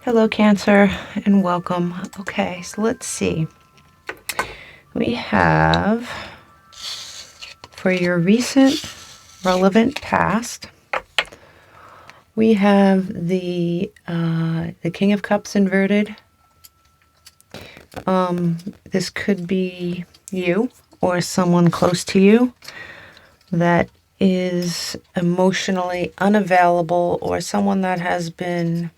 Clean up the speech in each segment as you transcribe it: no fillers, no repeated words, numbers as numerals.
Hello, Cancer, and welcome. Okay, so let's see. We have, for your recent relevant past, we have the King of Cups inverted. This could be you or someone close to you that is emotionally unavailable, or someone that has been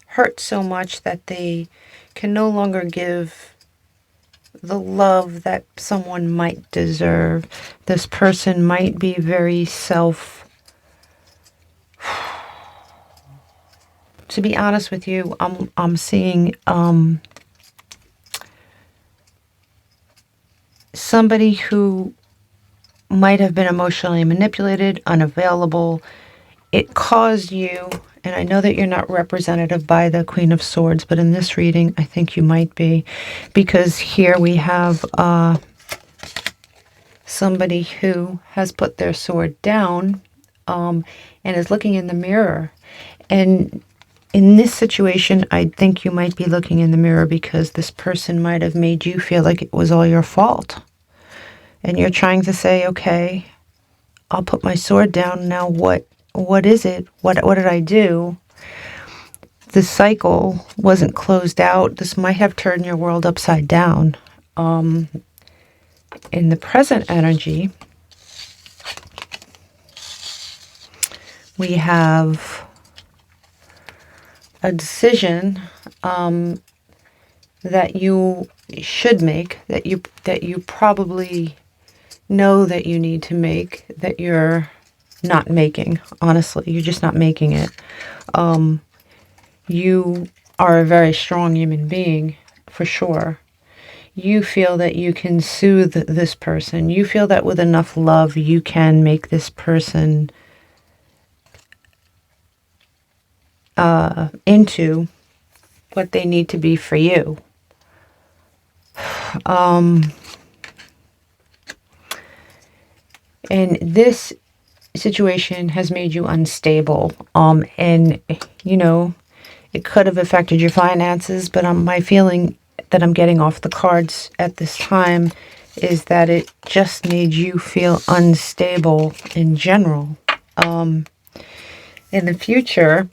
hurt so much that they can no longer give the love that someone might deserve. This person might be very to be honest with you, I'm seeing somebody who might have been emotionally manipulated, unavailable. It caused you, and I know that you're not representative by the Queen of Swords, but in this reading, I think you might be, because here we have somebody who has put their sword down and is looking in the mirror. And in this situation, I think you might be looking in the mirror because this person might have made you feel like it was all your fault. And you're trying to say, okay, I'll put my sword down. Now what is it? What did I do? The cycle wasn't closed out. This might have turned your world upside down. In the present energy, we have a decision that you should make, that you probably know that you need to make, that you're not making. Honestly, you're just not making it. You are a very strong human being, for sure. You feel that you can soothe this person. You feel that with enough love, you can make this person into what they need to be for you. And this situation has made you unstable. And, you know, it could have affected your finances, but my feeling that I'm getting off the cards at this time is that it just made you feel unstable in general. In the future,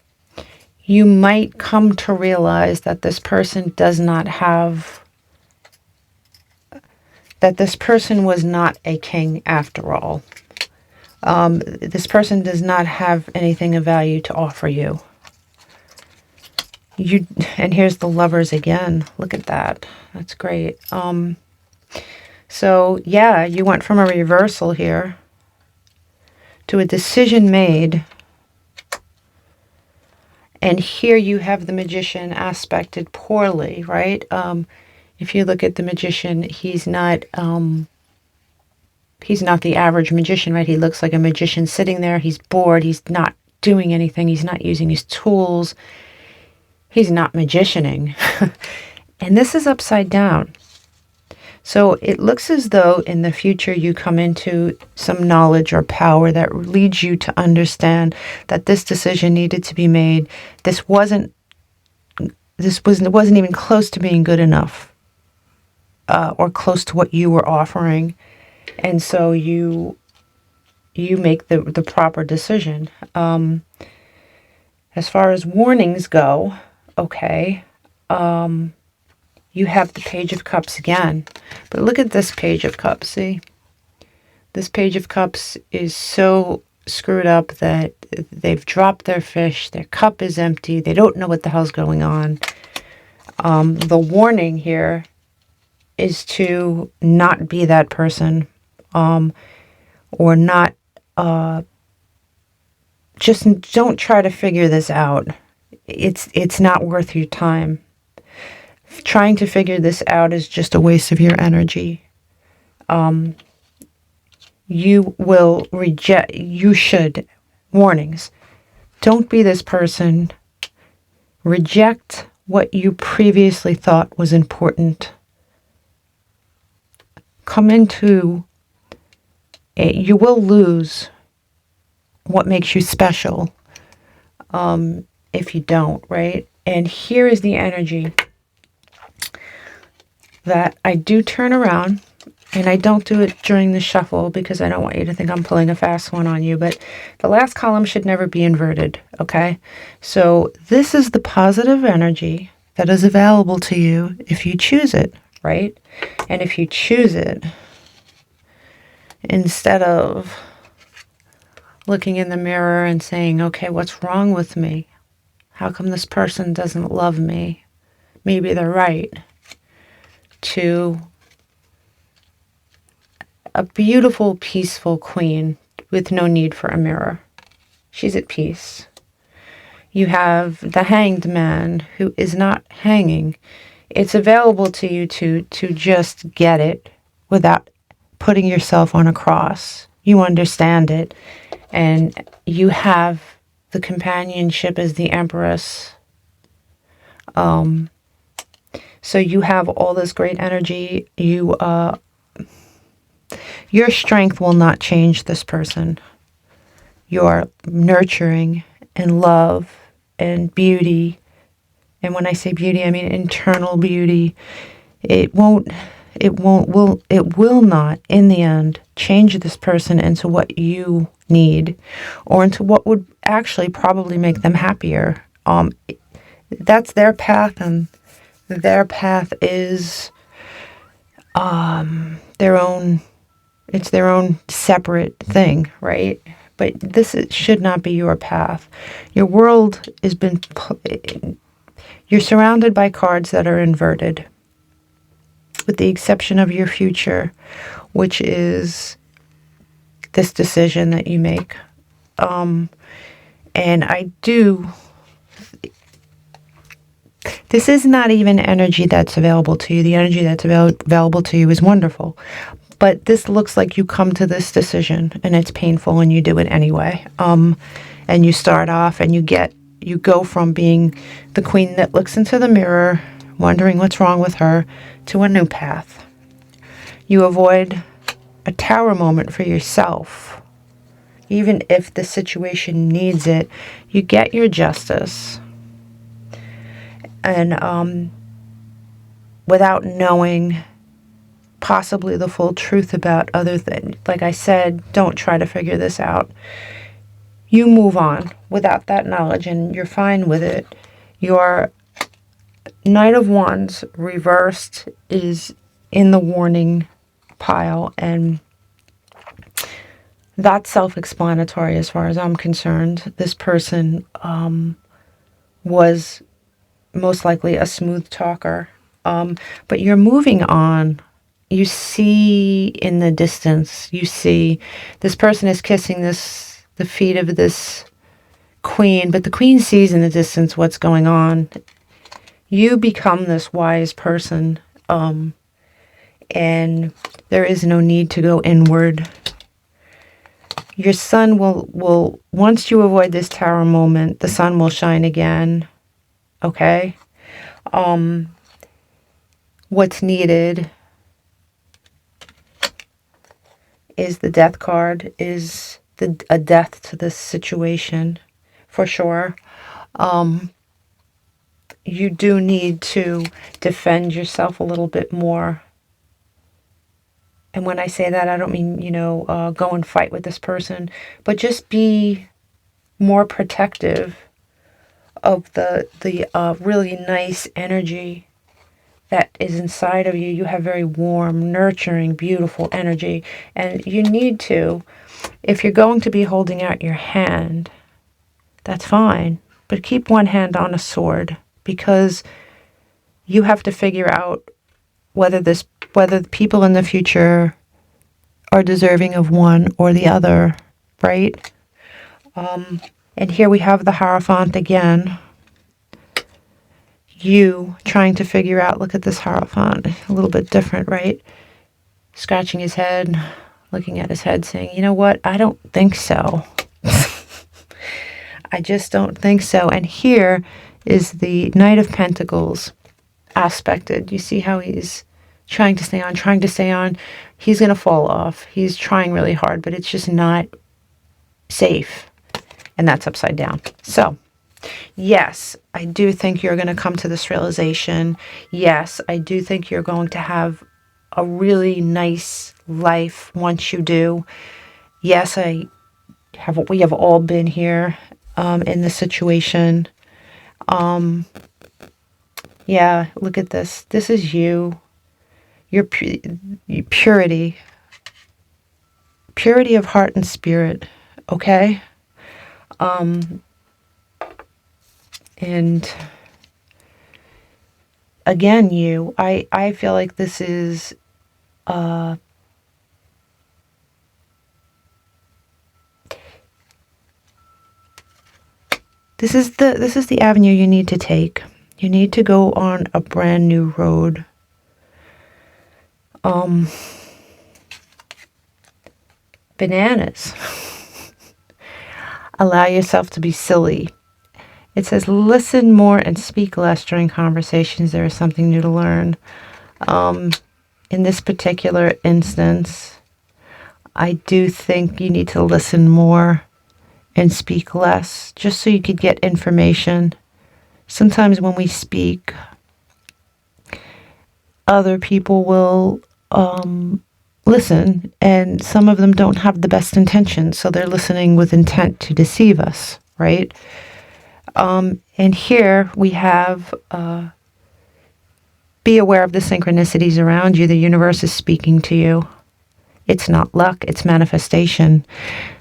you might come to realize that this person does not have, that this person was not a king after all. This person does not have anything of value to offer you. And here's the Lovers again. Look at that. That's great. So yeah, you went from a reversal here to a decision made. And here you have the Magician aspected poorly, right? If you look at the Magician, he's not the average magician, right? He looks like a magician sitting there. He's bored. He's not doing anything. He's not using his tools. He's not magicianing. And this is upside down. So it looks as though in the future you come into some knowledge or power that leads you to understand that this decision needed to be made. This wasn't even close to being good enough, or close to what you were offering. And so you make the proper decision. As far as warnings go, okay, you have the Page of Cups again. But look at this Page of Cups, see? This Page of Cups is so screwed up that they've dropped their fish, their cup is empty, they don't know what the hell's going on. The warning here is to not be that person, or not, just don't try to figure this out. It's not worth your time. Trying to figure this out is just a waste of your energy. You will reject, you should, warnings. Don't be this person. Reject what you previously thought was important. Come into it. You will lose what makes you special if you don't, right? And here is the energy that I do turn around, and I don't do it during the shuffle because I don't want you to think I'm pulling a fast one on you, but the last column should never be inverted, okay? So this is the positive energy that is available to you if you choose it, right? And if you choose it, instead of looking in the mirror and saying, okay, what's wrong with me? How come this person doesn't love me? Maybe they're right. To a beautiful, peaceful queen with no need for a mirror. She's at peace. You have the hanged man who is not hanging. It's available to you to just get it without putting yourself on a cross. You understand it. And you have the companionship as the Empress. So you have all this great energy. Your strength will not change this person. Your nurturing and love and beauty. And when I say beauty, I mean internal beauty. It will not, in the end, change this person into what you need or into what would actually probably make them happier. That's their path, and their path is it's their own separate thing, right? But should not be your path. Your world you're surrounded by cards that are inverted, with the exception of your future, which is this decision that you make. And this is not even energy that's available to you. The energy that's available to you is wonderful. But this looks like you come to this decision and it's painful and you do it anyway. And you start off and you go from being the queen that looks into the mirror, wondering what's wrong with her, to a new path. You avoid a tower moment for yourself. Even if the situation needs it, you get your justice. And without knowing possibly the full truth about other things. Like I said, don't try to figure this out. You move on without that knowledge and you're fine with it. Your Knight of Wands reversed is in the warning pile, and that's self-explanatory as far as I'm concerned. This person was most likely a smooth talker, but you're moving on. You see in the distance, you see this person is kissing the feet of this queen, but the queen sees in the distance what's going on. You become this wise person, and there is no need to go inward. Your sun will once you avoid this tower moment, the sun will shine again. Okay? What's needed is the death card, is a death to this situation, for sure. You do need to defend yourself a little bit more. And when I say that, I don't mean, go and fight with this person, but just be more protective of the really nice energy that is inside of you. You have very warm, nurturing, beautiful energy. And you need to, if you're going to be holding out your hand, that's fine. But keep one hand on a sword, because you have to figure out whether the people in the future are deserving of one or the other, right? And here we have the Hierophant again. You trying to figure out, look at this Hierophant, a little bit different, right? Scratching his head, looking at his head, saying, you know what, I don't think so. I just don't think so. And here is the Knight of Pentacles aspected. You see how he's trying to stay on. He's going to fall off. He's trying really hard, but it's just not safe. And that's upside down. So, yes, I do think you're going to come to this realization. Yes, I do think you're going to have a really nice life once you do. Yes, we have all been here in this situation. Yeah, look at this. This is you. Your purity. Purity of heart and spirit. Okay? And again, I feel like this is this is the avenue you need to take. You need to go on a brand new road. Bananas. Allow yourself to be silly. It says, listen more and speak less during conversations. There is something new to learn. In this particular instance, I do think you need to listen more and speak less, just so you could get information. Sometimes when we speak, other people will listen, and some of them don't have the best intentions, so they're listening with intent to deceive us, right? And here we have, be aware of the synchronicities around you. The universe is speaking to you. It's not luck, it's manifestation.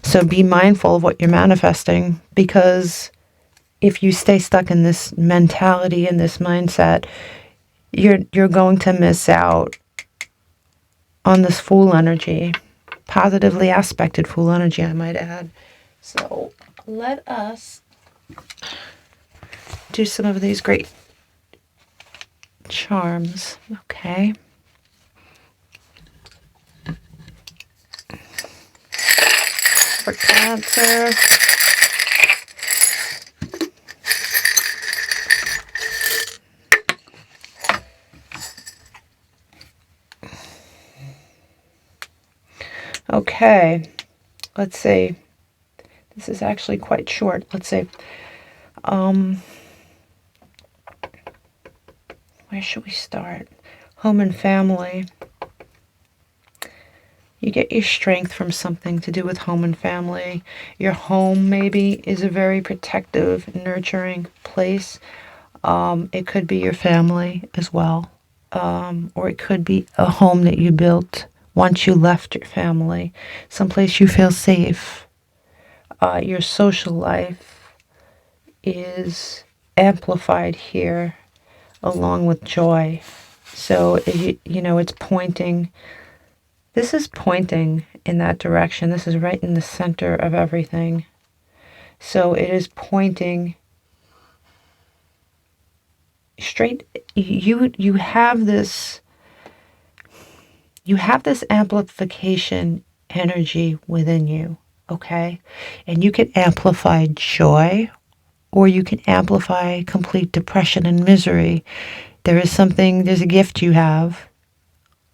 So be mindful of what you're manifesting, because if you stay stuck in this mentality and this mindset, you're going to miss out on this Fool energy. Positively aspected Fool energy, I might add. So let us do some of these great charms. Okay. For Cancer. Okay, let's see. This is actually quite short. Let's see. Where should we start? Home and family. You get your strength from something to do with home and family. Your home maybe is a very protective, nurturing place. It could be your family as well. Or it could be a home that you built once you left your family, someplace you feel safe. Your social life is amplified here along with joy. So, you know, it's pointing, this is pointing in that direction. This is right in the center of everything. So it is pointing straight, you have this amplification energy within you, okay? And you can amplify joy, or you can amplify complete depression and misery. There's a gift you have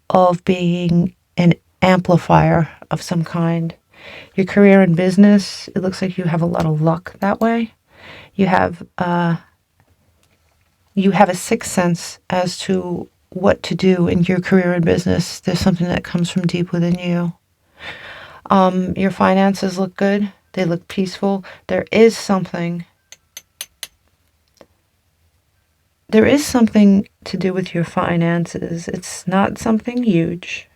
of being an amplifier of some kind. Your career and business, it looks like you have a lot of luck that way. You have a sixth sense as to what to do in your career and business. There's something that comes from deep within you. Your finances look good. They look peaceful. There is something to do with your finances. It's not something huge.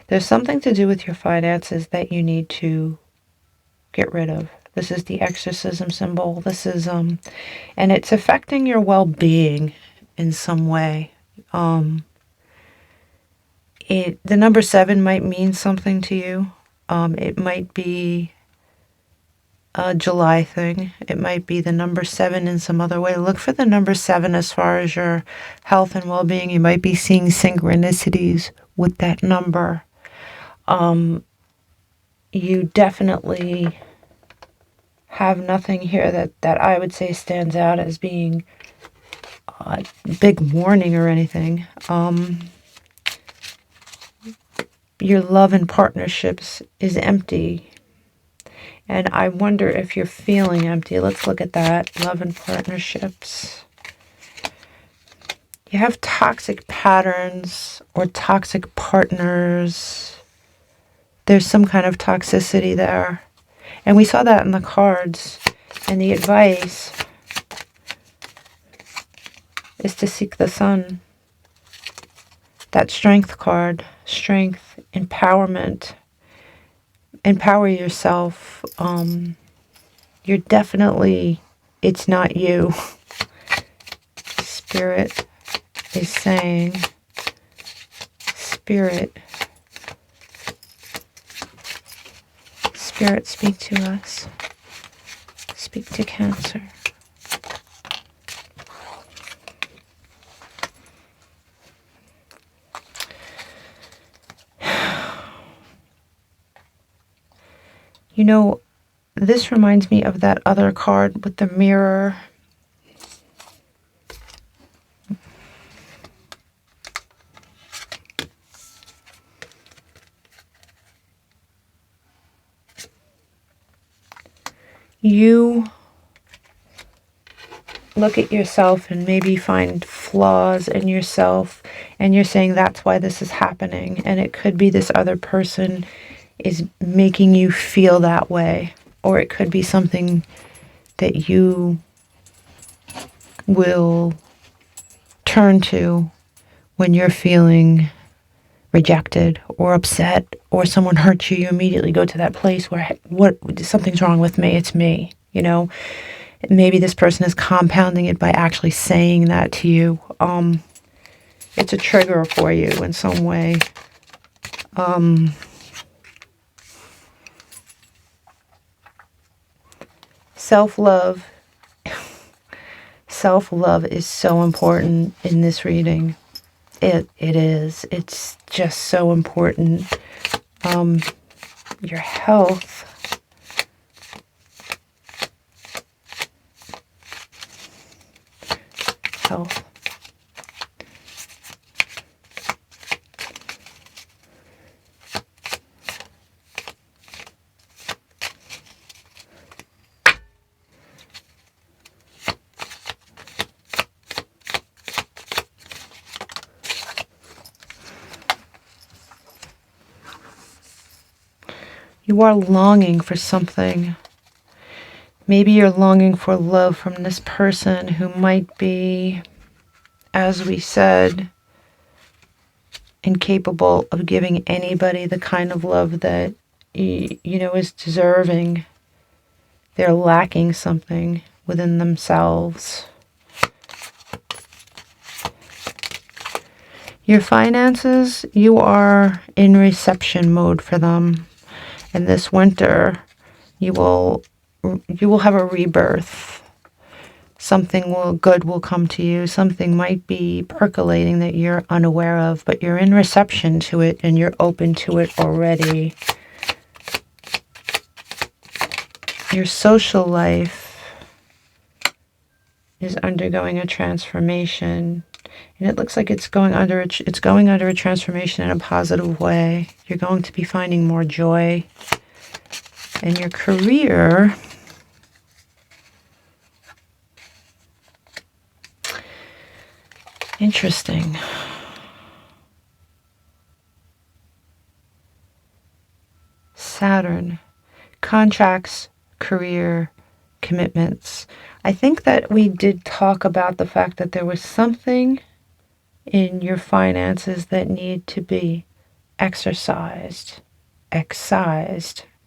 There's something to do with your finances that you need to get rid of. This is the exorcism symbol. This is, and it's affecting your well-being in some way. The number 7 might mean something to you. It might be a July thing. It might be the number 7 in some other way. Look for the number 7 as far as your health and well-being. You might be seeing synchronicities with that number. You definitely have nothing here that I would say stands out as being a big warning or anything. Your love and partnerships is empty. And I wonder if you're feeling empty. Let's look at that. Love and partnerships. You have toxic patterns or toxic partners. There's some kind of toxicity there. And we saw that in the cards. And the advice is to seek the sun. That strength card. Strength, empowerment. Empower yourself. You're definitely, it's not you. Spirit is saying, Spirit, speak to us. Speak to Cancer. You know, this reminds me of that other card with the mirror. You look at yourself and maybe find flaws in yourself, and you're saying that's why this is happening. And it could be this other person is making you feel that way, or it could be something that you will turn to when you're feeling rejected or upset or someone hurts you. You immediately go to that place where something's wrong with me. It's me. You know, maybe this person is compounding it by actually saying that to you. It's a trigger for you in some way. Self-love. Self-love is so important in this reading. It is. It's just so important. Your health. Health. You are longing for something. Maybe you're longing for love from this person who might be, as we said, incapable of giving anybody the kind of love that, you know, is deserving. They're lacking something within themselves. Your finances, you are in reception mode for them. And this winter, you will have a rebirth. Something good will come to you. Something might be percolating that you're unaware of, but you're in reception to it and you're open to it already. Your social life is undergoing a transformation. And it looks like it's going under a transformation in a positive way. You're going to be finding more joy. And your career, interesting. Saturn, contracts, career, commitments. I think that we did talk about the fact that there was something in your finances that need to be excised,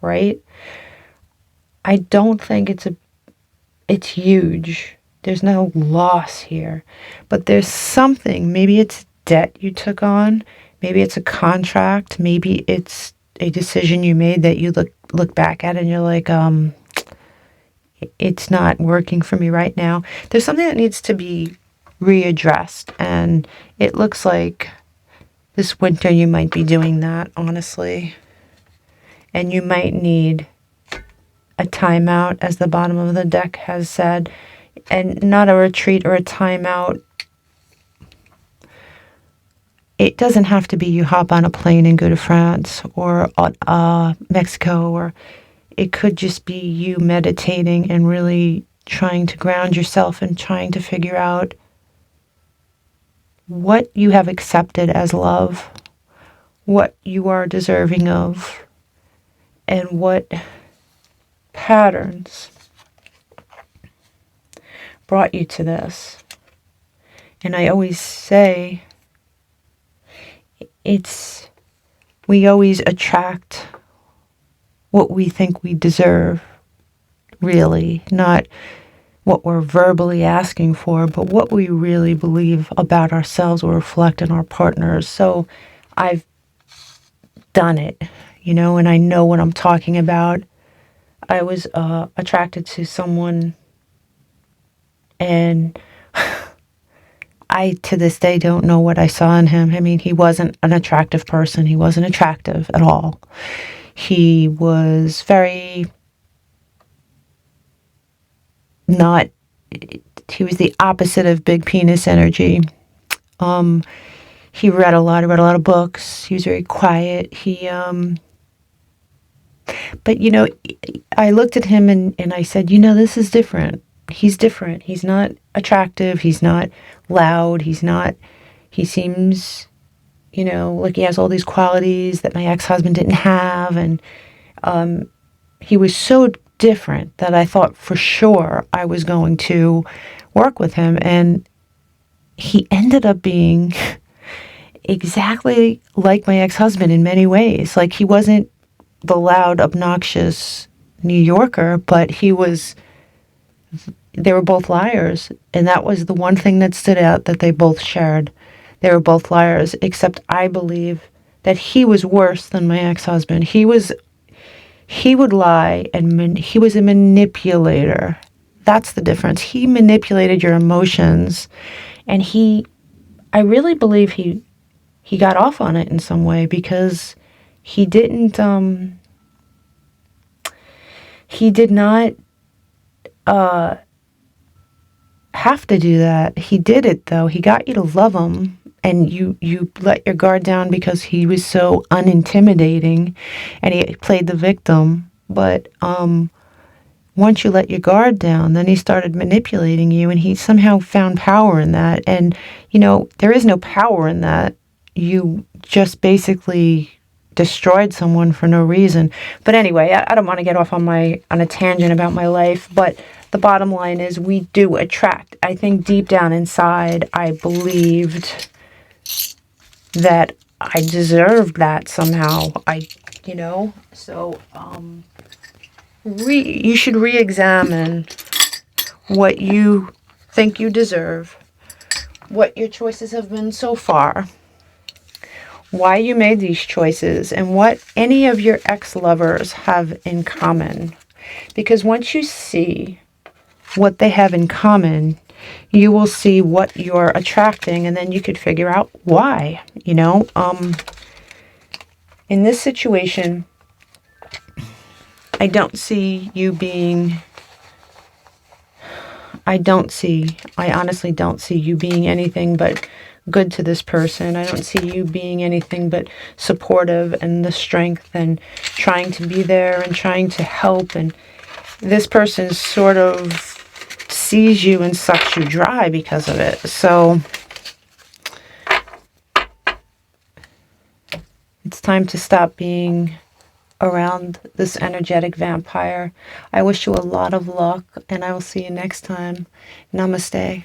right? I don't think it's huge. There's no loss here, but there's something. Maybe it's debt you took on. Maybe it's a contract. Maybe it's a decision you made that you look back at and you're like, it's not working for me right now. There's something that needs to be readdressed, and it looks like this winter you might be doing that, honestly. And you might need a timeout, as the bottom of the deck has said, and not a retreat or a timeout. It doesn't have to be you hop on a plane and go to France or Mexico, or it could just be you meditating and really trying to ground yourself and trying to figure out what you have accepted as love, what you are deserving of, and what patterns brought you to this. And I always say, we always attract what we think we deserve, really, not what we're verbally asking for, but what we really believe about ourselves will reflect in our partners. So I've done it, and I know what I'm talking about. I was attracted to someone, and I, to this day, don't know what I saw in him. I mean, he wasn't an attractive person. He wasn't attractive at all. He was he was the opposite of big penis energy. He read a lot of books. He was very quiet. But I looked at him and I said, this is different. He's different. He's not attractive. He's not loud. He seems, like he has all these qualities that my ex-husband didn't have. And he was so different that I thought for sure I was going to work with him. And he ended up being exactly like my ex-husband in many ways. Like, he wasn't the loud, obnoxious New Yorker, but they were both liars. And that was the one thing that stood out that they both shared. They were both liars, except I believe that he was worse than my ex-husband. He would lie, and he was a manipulator. That's the difference. He manipulated your emotions, and I really believe he got off on it in some way, because he did not have to do that. He did it, though. He got you to love him, and you let your guard down because he was so unintimidating, and he played the victim. But once you let your guard down, then he started manipulating you, and he somehow found power in that. And there is no power in that. You just basically destroyed someone for no reason. But anyway, I don't want to get off on a tangent about my life, but the bottom line is we do attract. I think deep down inside, I believed that I deserved that somehow. So you should re-examine what you think you deserve, what your choices have been so far, why you made these choices, and what any of your ex-lovers have in common. Because once you see what they have in common, you will see what you're attracting, and then you could figure out why. In this situation, I honestly don't see you being anything but good to this person. I don't see you being anything but supportive and the strength and trying to be there and trying to help. And this person sort of sees you and sucks you dry because of it. So it's time to stop being around this energetic vampire. I wish you a lot of luck, and I will see you next time. Namaste.